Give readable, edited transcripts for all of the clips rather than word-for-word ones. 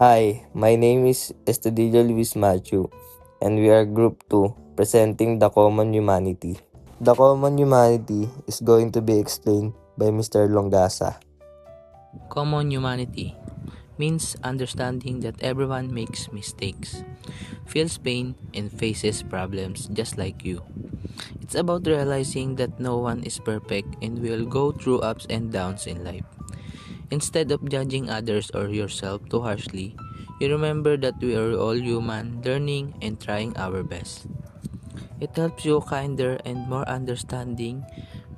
Hi, my name is Estudillo Luis Machu, and we are Group 2, presenting the Common Humanity. The Common Humanity is going to be explained by Mr. Longasa. Common humanity means understanding that everyone makes mistakes, feels pain, and faces problems just like you. It's about realizing that no one is perfect and will go through ups and downs in life. Instead of judging others or yourself too harshly, you remember that we are all human, learning and trying our best. It helps you kinder and more understanding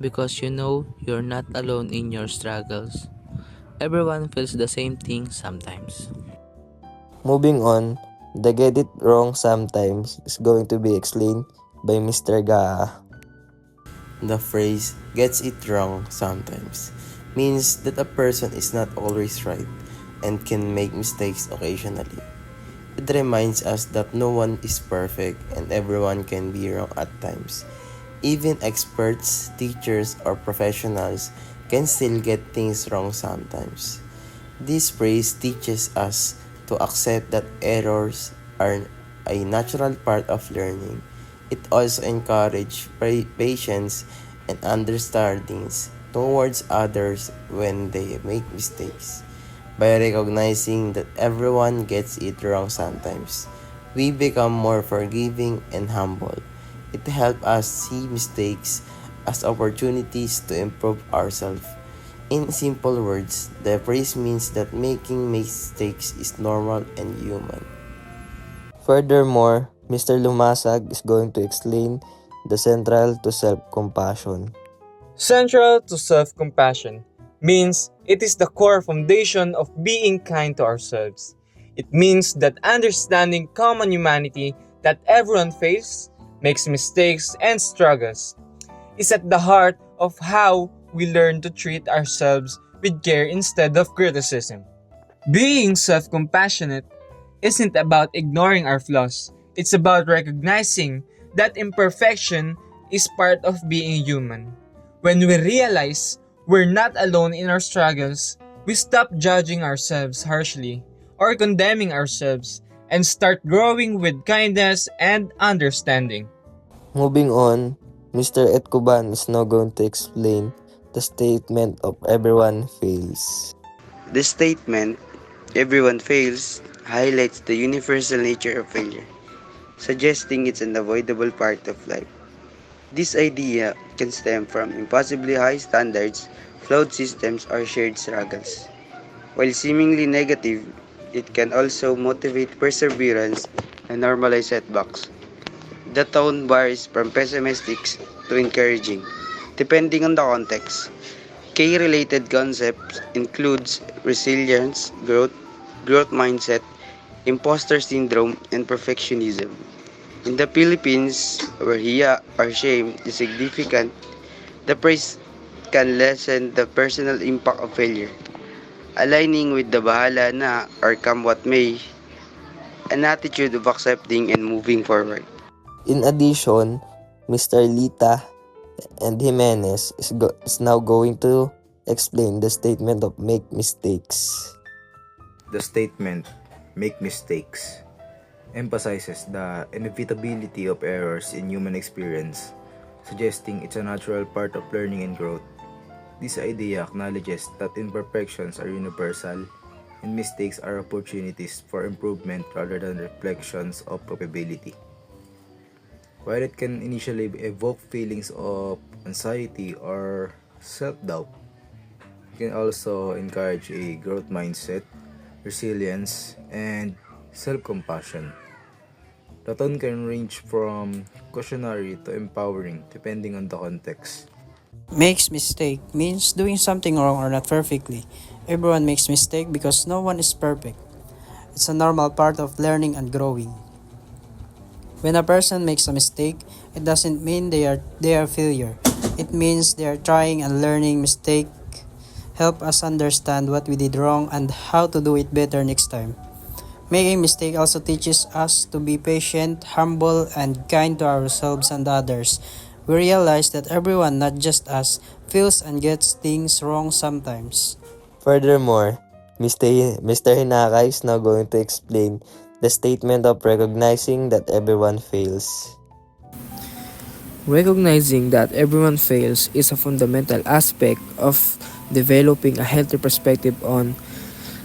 because you know you're not alone in your struggles. Everyone feels the same thing sometimes. Moving on, the get it wrong sometimes is going to be explained by Mr. Gaa. The phrase gets it wrong sometimes means that a person is not always right and can make mistakes occasionally. It reminds us that no one is perfect and everyone can be wrong at times. Even experts, teachers, or professionals can still get things wrong sometimes. This phrase teaches us to accept that errors are a natural part of learning. It also encourages patience and understandings towards others when they make mistakes. By recognizing that everyone gets it wrong sometimes, we become more forgiving and humble. It helps us see mistakes as opportunities to improve ourselves. In simple words, the phrase means that making mistakes is normal and human. Furthermore, Mr. Lumasag is going to explain the central to self-compassion. Central to self compassion means it is the core foundation of being kind to ourselves. It means that understanding common humanity that everyone faces, makes mistakes, and struggles is at the heart of how we learn to treat ourselves with care instead of criticism. Being self compassionate isn't about ignoring our flaws, it's about recognizing that imperfection is part of being human. When we realize we're not alone in our struggles, we stop judging ourselves harshly or condemning ourselves and start growing with kindness and understanding. Moving on, Mr. Etkuban is now going to explain the statement of everyone fails. This statement, everyone fails, highlights the universal nature of failure, suggesting it's an unavoidable part of life. This idea can stem from impossibly high standards, flawed systems, or shared struggles. While seemingly negative, it can also motivate perseverance and normalize setbacks. The tone varies from pessimistic to encouraging, depending on the context. K-related concepts includes resilience, growth mindset, imposter syndrome, and perfectionism. In the Philippines, where hiya or shame is significant, the praise can lessen the personal impact of failure, aligning with the bahala na or come what may, an attitude of accepting and moving forward. In addition, Mr. Lita and Jimenez is now going to explain the statement of make mistakes. The statement, make mistakes, emphasizes the inevitability of errors in human experience, suggesting it's a natural part of learning and growth. This idea acknowledges that imperfections are universal and mistakes are opportunities for improvement rather than reflections of probability. While it can initially evoke feelings of anxiety or self-doubt, it can also encourage a growth mindset, resilience, and self-compassion. The tone can range from cautionary to empowering depending on the context. Makes mistake means doing something wrong or not perfectly. Everyone makes mistake because no one is perfect. It's a normal part of learning and growing. When a person makes a mistake, it doesn't mean they are failure. It means they are trying and learning. Mistake help us understand what we did wrong and how to do it better next time. Making mistake also teaches us to be patient, humble, and kind to ourselves and others. We realize that everyone, not just us, feels and gets things wrong sometimes. Furthermore, Mr. Hinaka is now going to explain the statement of recognizing that everyone fails. Recognizing that everyone fails is a fundamental aspect of developing a healthy perspective on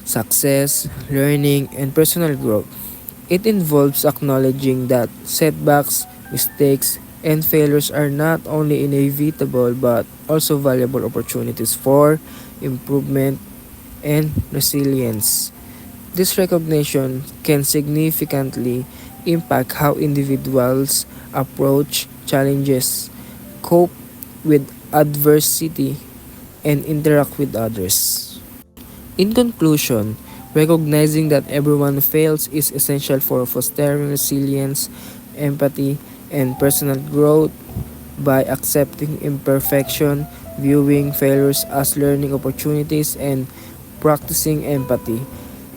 success, learning, and personal growth. It involves acknowledging that setbacks, mistakes, and failures are not only inevitable but also valuable opportunities for improvement and resilience. This recognition can significantly impact how individuals approach challenges, cope with adversity, and interact with others. In conclusion, recognizing that everyone fails is essential for fostering resilience, empathy, and personal growth. By accepting imperfection, viewing failures as learning opportunities, and practicing empathy,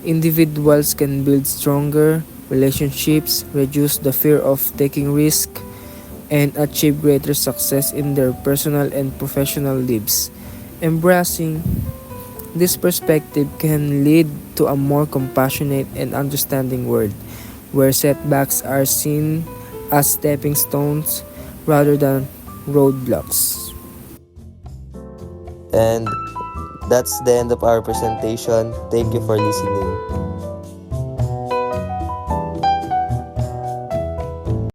individuals can build stronger relationships, reduce the fear of taking risks, and achieve greater success in their personal and professional lives. Embracing this perspective can lead to a more compassionate and understanding world where setbacks are seen as stepping stones rather than roadblocks. And that's the end of our presentation. Thank you for listening.